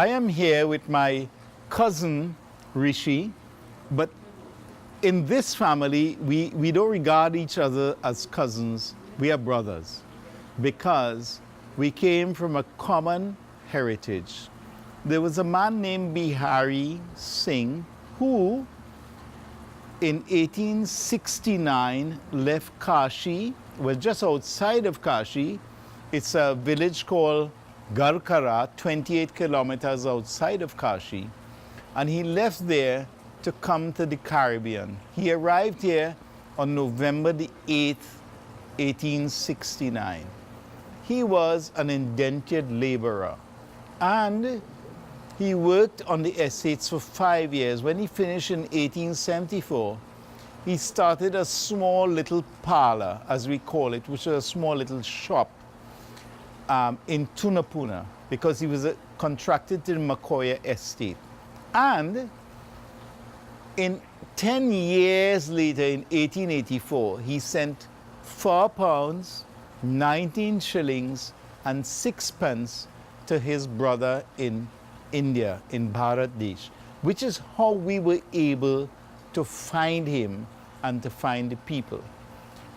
I am here with my cousin Rishi, but in this family, we don't regard each other as cousins. We are brothers because we came from a common heritage. There was a man named Behareesingh who in 1869 left Kashi, well, just outside of Kashi. It's a village called Garkara, 28 kilometers outside of Kashi. And he left there to come to the Caribbean. He arrived here on November the 8th, 1869. He was an indentured laborer and he worked on the estates for 5 years. When he finished in 1874, he started a small little parlor, as we call it, which was a small little shop in Tunapuna, because he was contracted to the Makoya estate. And in 10 years later, in 1884, he sent £4, 19 shillings, and 6 pence to his brother in India, in Bharat Desh, which is how we were able to find him and to find the people.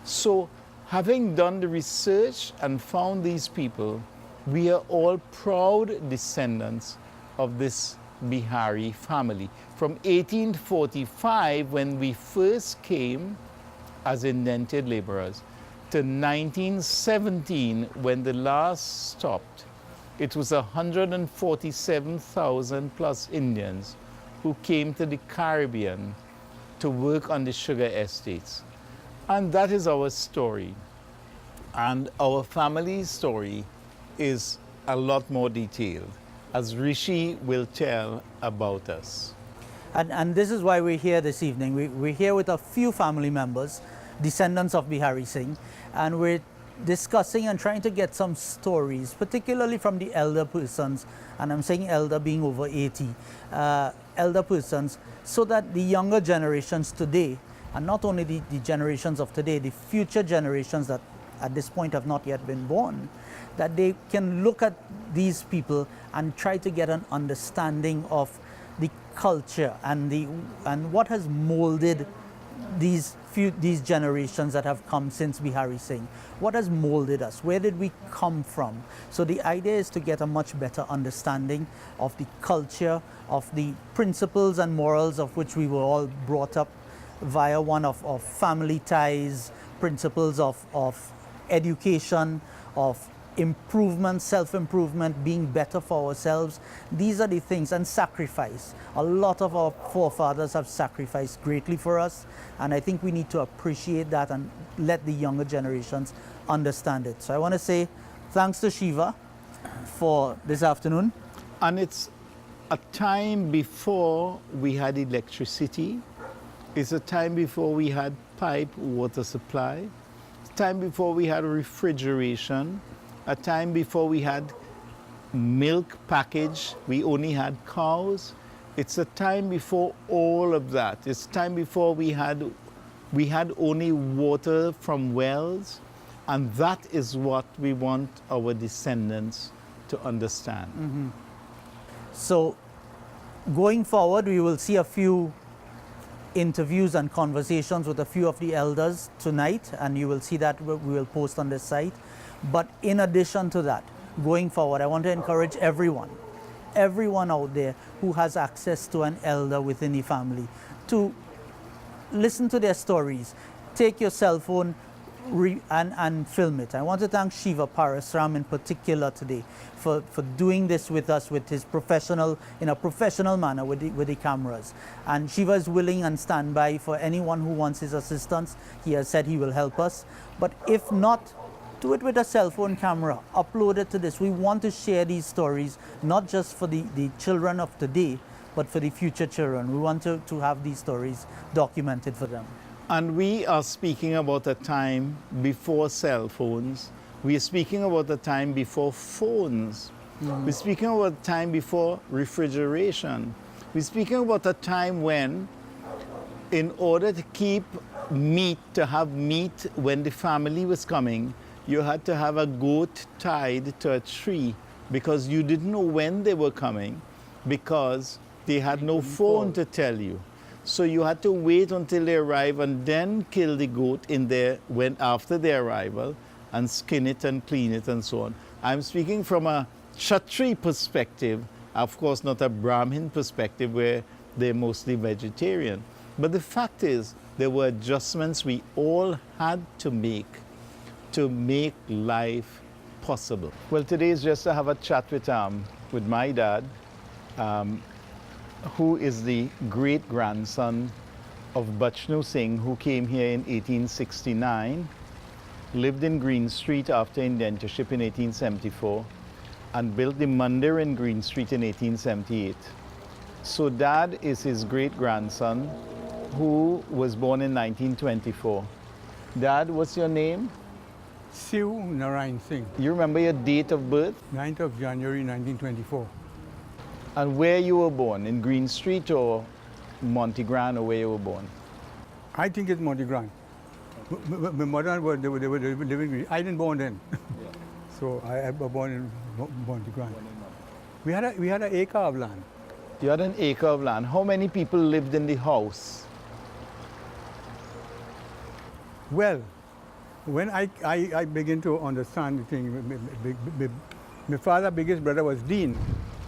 So, having done the research and found these people, we are all proud descendants of this Bihari family. From 1845, when we first came as indentured laborers, to 1917, when the last stopped, it was 147,000 plus Indians who came to the Caribbean to work on the sugar estates. And that is our story. And our family's story is a lot more detailed, as Rishi will tell about us. And this is why we're here this evening. We're here with a few family members, descendants of Behareesingh, and we're discussing and trying to get some stories, particularly from the elder persons, and I'm saying elder being over 80, elder persons, so that the younger generations today, and not only the generations of today, the future generations that at this point have not yet been born, that they can look at these people and try to get an understanding of the culture and what has molded these generations that have come since Behareesingh. What has molded us? Where did we come from? So the idea is to get a much better understanding of the culture, of the principles and morals of which we were all brought up via one of family ties, principles of education, of improvement, self-improvement, being better for ourselves. These are the things, and sacrifice. A lot of our forefathers have sacrificed greatly for us, and I think we need to appreciate that and let the younger generations understand it. So I want to say thanks to Shiva for this afternoon. And it's a time before we had electricity. It's a time before we had pipe water supply. It's a time before we had refrigeration. A time before we had milk package, we only had cows. It's a time before all of that. It's a time before we had only water from wells, and that is what we want our descendants to understand. Mm-hmm. So going forward, we will see a few interviews and conversations with a few of the elders tonight, and you will see that we will post on this site. But in addition to that, going forward, I want to encourage everyone out there who has access to an elder within the family to listen to their stories. Take your cell phone and film it. I want to thank Shiva Parasram in particular today for doing this with us in a professional manner with the cameras. And Shiva is willing and stand by for anyone who wants his assistance. He has said he will help us. But if not, do it with a cell phone camera, upload it to this. We want to share these stories, not just for the children of today, but for the future children. We want to have these stories documented for them. And we are speaking about a time before cell phones. We are speaking about a time before phones. We're speaking about a time before refrigeration. We're speaking about a time when, in order to keep meat, to have meat when the family was coming, you had to have a goat tied to a tree because you didn't know when they were coming. because they had no phone to tell you. So you had to wait until they arrive and then kill the goat in there when after their arrival and skin it and clean it and so on. I'm speaking from a Kshatri perspective, of course not a Brahmin perspective where they're mostly vegetarian. But the fact is, there were adjustments we all had to make life possible. Well, today is just to have a chat with my dad, who is the great-grandson of Naraynsingh, who came here in 1869, lived in Green Street after indentureship in 1874, and built the mandir in Green Street in 1878. So Dad is his great-grandson, who was born in 1924. Dad, what's your name? Siew Naraynsingh, You remember your date of birth? 9th of January 1924. And where you were born, in Green Street or Montegran, or where you were born? I think it's Montegran. My mother was they were living. I didn't born then, so I was born in Montegran. We had an acre of land. You had an acre of land. How many people lived in the house? Well, when I began to understand the thing, my father's biggest brother was Dean.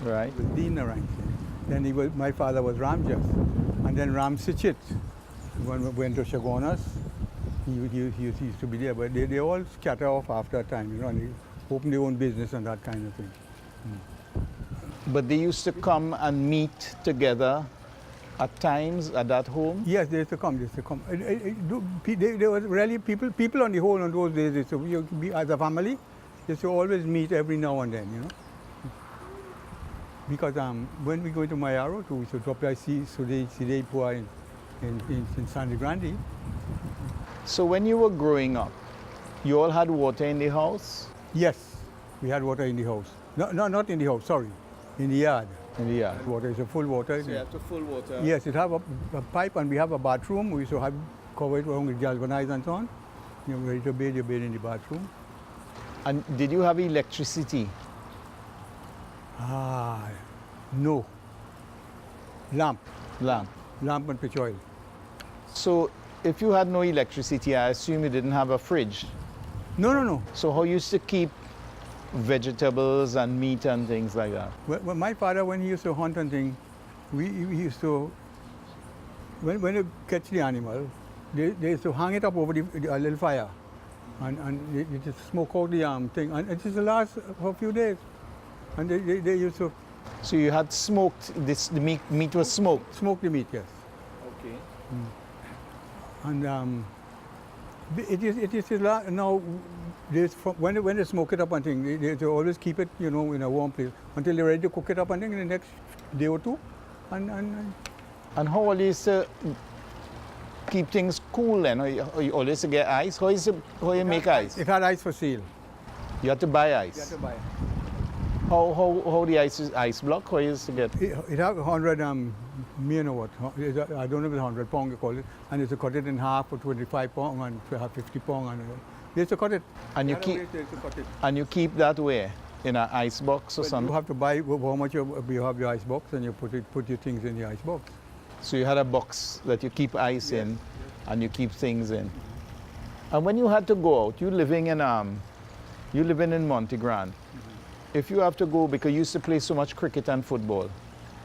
Right. Dean Naraynsingh. Then my father was Ramjas, and then Ram Sichit went to Shagonas. He used to be there, but they all scatter off after a time, and they open their own business and that kind of thing. But they used to come and meet together at times at that home? Yes, they used to come. There was really people on the whole on those days. They used to be as a family. They used to always meet every now and then, Because when we go to Mayaro, we should drop by Sidei Pua in San Grande. So when you were growing up, you all had water in the house? Yes, we had water in the house. No, not in the house, sorry. In the yard. In the yard. Water is a full water. So you have to full water? Yes, it have a pipe, and we have a bathroom. We used to have covered along with galvanized and so on. You're ready to bathe, you bathe in the bathroom. And did you have electricity? No. Lamp Lamp. and pitch oil. So if you had no electricity, I assume you didn't have a fridge. No. So how you used to keep vegetables and meat and things like that? Well, my father, when he used to hunt and things, we used to, when you catch the animal, they used to hang it up over a little fire, and they just smoke out the thing, and it just lasts for a few days. And they used to... So you had smoked, the meat was smoked? Smoke the meat, yes. Okay. And it is now, when they smoke it up and thing, they always keep it, in a warm place until they're ready to cook it up and thing in the next day or two. And how all you used to keep things cool then? Or you always used to get ice? How you make ice? It had ice for sale. You had to buy ice? You had to buy it. How the ice is ice block? How you used to get? It had 100 mean or what? I don't know if it's 100 pound you call it, and it's to cut it in half for 25 pound and to have 50 pound, and they used to cut it. And you keep that where? In an ice box or something? You have to buy how much you have your ice box, and you put your things in the ice box. So you had a box that you keep ice in, and you keep things in. And when you had to go out, you living in Montegran. If you have to go, because you used to play so much cricket and football,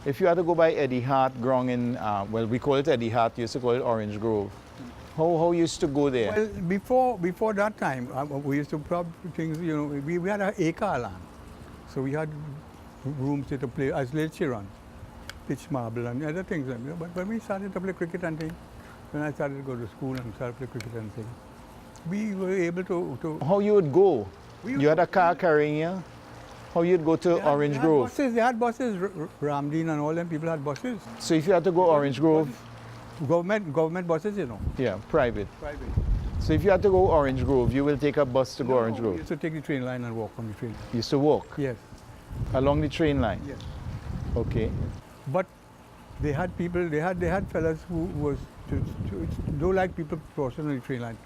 if you had to go by Eddie Hart Grong in, we call it Eddie Hart, you used to call it Orange Grove. How used to go there? Well, before that time, we used to probably things, we had an acre land. So we had rooms to play as little children, pitch marble and other things. But when we started to play cricket and things, when I started to go to school and started to play cricket and things, we were able to... How you would go? You had a car carrying you? How you'd go to Orange Grove? They had buses, Ramdeen and all them people had buses. So if you had to go Orange Grove? Government buses, Yeah, private. Private. So if you had to go Orange Grove, you will take a bus to go Orange Grove? We used to take the train line and walk on the train. You used to walk? Yes. Along the train line? Yes. Okay. But they had people, they had fellas who don't like people crossing on the train line.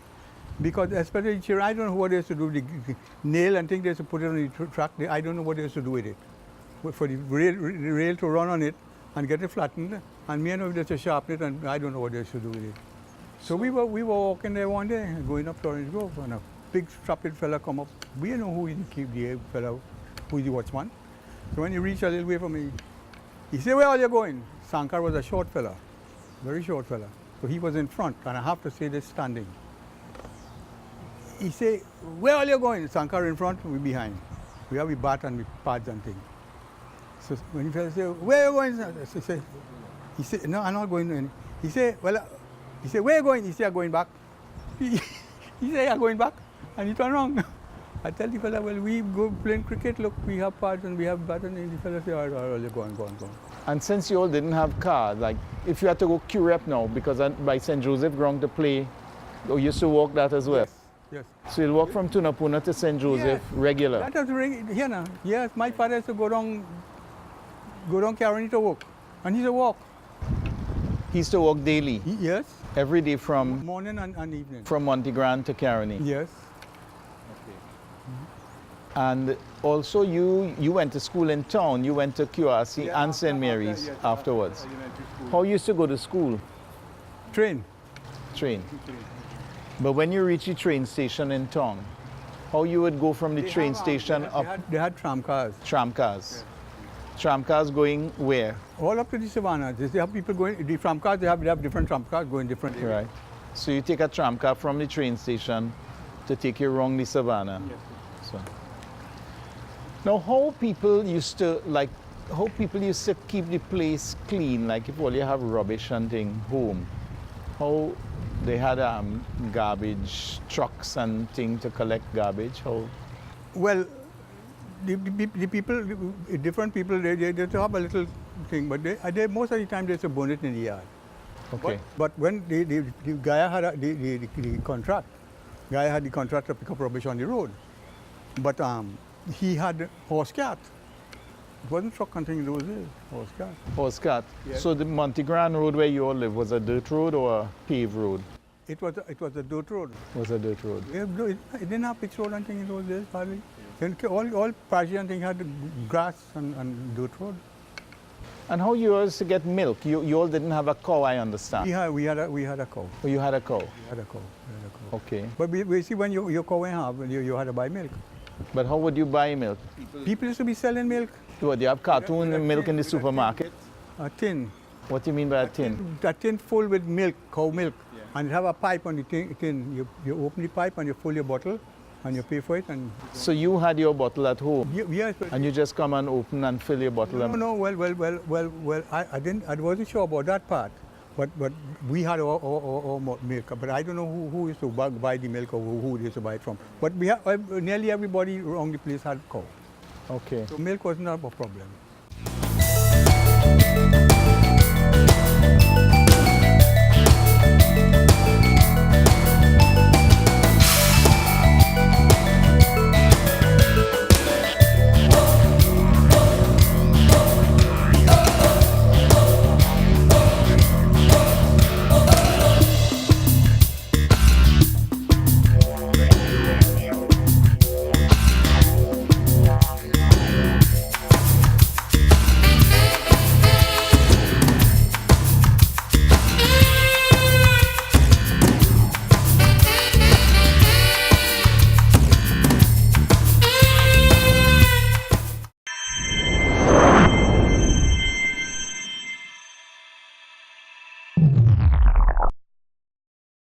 Because especially children, I don't know what they used to do, the nail and thing they used to put it on the track, I don't know what they used to do with it. for the rail to run on it and get it flattened. And me and them just to sharpen it, and I don't know what they should do with it. So we were walking there one day, going up Torrance Grove, and a big strapped fella come up. We didn't know who is the fella, who is the watchman. So when he reached a little way from me, he said, "Where are you going?" Sankar was a short fella, very short fella. So he was in front, and I have to say this standing. He said, "Where are you going?" Sankar in front, we behind. We have a bat and we pads and things. So when he fella said, "Where are you going?" He said, "No, I'm not going to." He said, "Well," he said, "Where are you going?" He said, "I'm going back." He said, "I'm going back." And he turned around. I tell the fella, "Well, we go playing cricket, look, we have pads and we have bats." And the fella said, "All right, go on. And since you all didn't have cars, like if you had to go Curep now, because by St. Joseph ground to play, you used to walk that as well? Yes. So you'll walk from Tunapuna to St. Joseph regular? That was here now. Yes, my father used to go down Caroni to walk. And he used to walk. He used to walk daily? Yes. Every day from? Morning and evening. From Monte Grande to Caroni? Yes. And also you went to school in town. You went to QRC and St. Mary's afterwards. How you used to go to school? Train. But when you reach the train station in town, how you would go from the train station up? They had tram cars. Tram cars. Tram cars going where? All up to the savannah. They have people going, the tram cars, they have different tram cars going different areas. Right. So you take a tram car from the train station to take you around the savannah. Yes. So. Now how people used to keep the place clean, like if all you have rubbish and thing home, how they had garbage trucks and thing to collect garbage, how? Well, the people, different people, they have a little thing, but they most of the time they used to burn it in the yard. Okay. But when the guy had the contract, to pick up rubbish on the road, but he had horse cart. It wasn't truck and thing in those days, horse cart. Horse cart. Yes. So the Monte Grande road where you all live was a dirt road or a paved road? It was a dirt road. Was a dirt road. It didn't have pitch road and thing in those days, hardly. And all Persian thing had grass and dirt road. And how you used to get milk? You all didn't have a cow, I understand. We had a cow. Oh, you had a cow? We had a cow. Okay. But we see when your cow went half, you had to buy milk. But how would you buy milk? People used to be selling milk. What, do you have cartoon milk in the supermarket? A tin. What do you mean by a tin? A tin full with milk, cow milk. Yeah. And you have a pipe on the tin. You open the pipe and you fill your bottle and you pay for it. And so you had your bottle at home? Yes. And you just come and open and fill your bottle? No. Well, I didn't. I wasn't sure about that part. But we had our milk. But I don't know who used to buy the milk or who used to buy it from. But nearly everybody around the place had cow. Okay. So milk was not a problem.